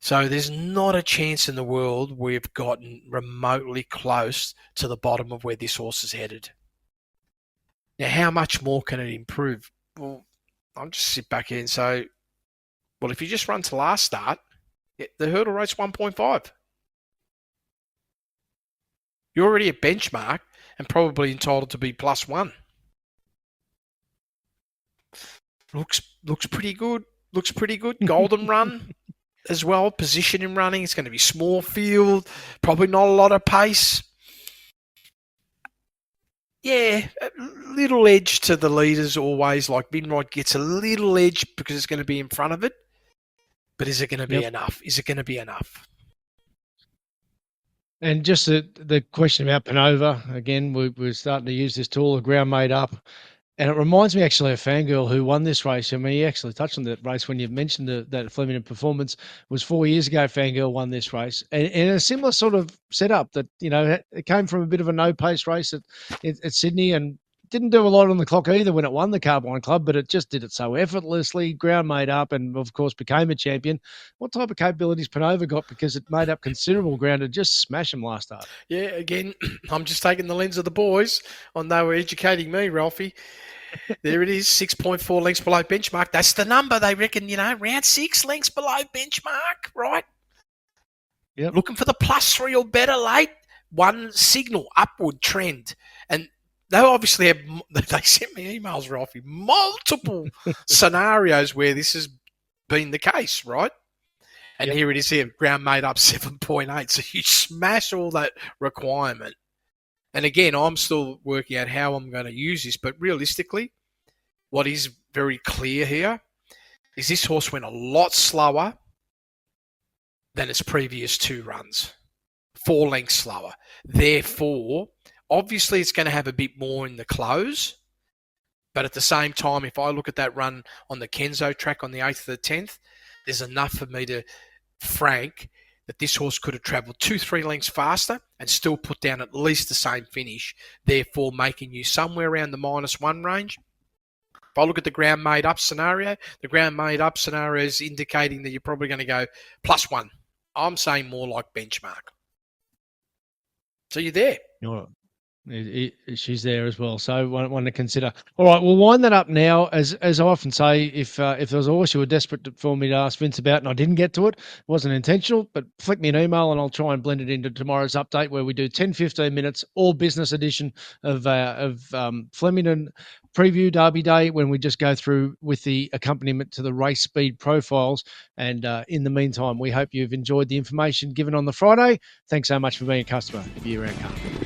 So there's not a chance in the world we've gotten remotely close to the bottom of where this horse is headed. Now, how much more can it improve? Well, I'll just sit back here and say, well, if you just run to last start, the hurdle rate's 1.5. You're already at benchmark and probably entitled to be +1. Looks pretty good. Looks pretty good. Golden run as well. Position in running. It's going to be small field. Probably not a lot of pace. Yeah, a little edge to the leaders always. Like Vinrod gets a little edge because it's going to be in front of it. But is it going to be enough? Is it going to be enough? And just the question about Panova, again, we're starting to use this tool, a ground made up. And it reminds me actually of Fangirl who won this race. I mean, you actually touched on that race when you mentioned that Flemington performance. It was 4 years ago Fangirl won this race. And a similar sort of setup that, it came from a bit of a no-pace race at Sydney and didn't do a lot on the clock either when it won the Carbine Club, but it just did it so effortlessly, ground made up, and, of course, became a champion. What type of capabilities Panova got, because it made up considerable ground to just smash him last start? Yeah, again, I'm just taking the lens of the boys on they were educating me, Ralphie. There it is, 6.4 lengths below benchmark. That's the number they reckon, round 6 lengths below benchmark, right? Yep. Looking for the +3 or better late. One signal, upward trend. And they obviously they sent me emails, Ralphie, multiple scenarios where this has been the case, right? And here it is here, ground made up 7.8. So you smash all that requirement. And again, I'm still working out how I'm going to use this, but realistically, what is very clear here, is this horse went a lot slower than its previous 2 runs, 4 lengths slower. Therefore, obviously it's going to have a bit more in the close, but at the same time, if I look at that run on the Kenzo track on the 8th of the 10th, there's enough for me to frank that this horse could have travelled 2-3 lengths faster and still put down at least the same finish, therefore making you somewhere around the -1 range. If I look at the ground made up scenario, the ground made up scenario is indicating that you're probably going to go +1. I'm saying more like benchmark. So you're there. She's there as well, so one to consider. All right, we'll wind that up now. As I often say, if there was a horse you were desperate for me to ask Vince about and I didn't get to it, it wasn't intentional, but flick me an email and I'll try and blend it into tomorrow's update where we do 10-15 minutes, all business edition of Flemington preview Derby Day, when we just go through with the accompaniment to the race speed profiles. And in the meantime, we hope you've enjoyed the information given on the Friday. Thanks so much for being a customer of Year Round Carnival.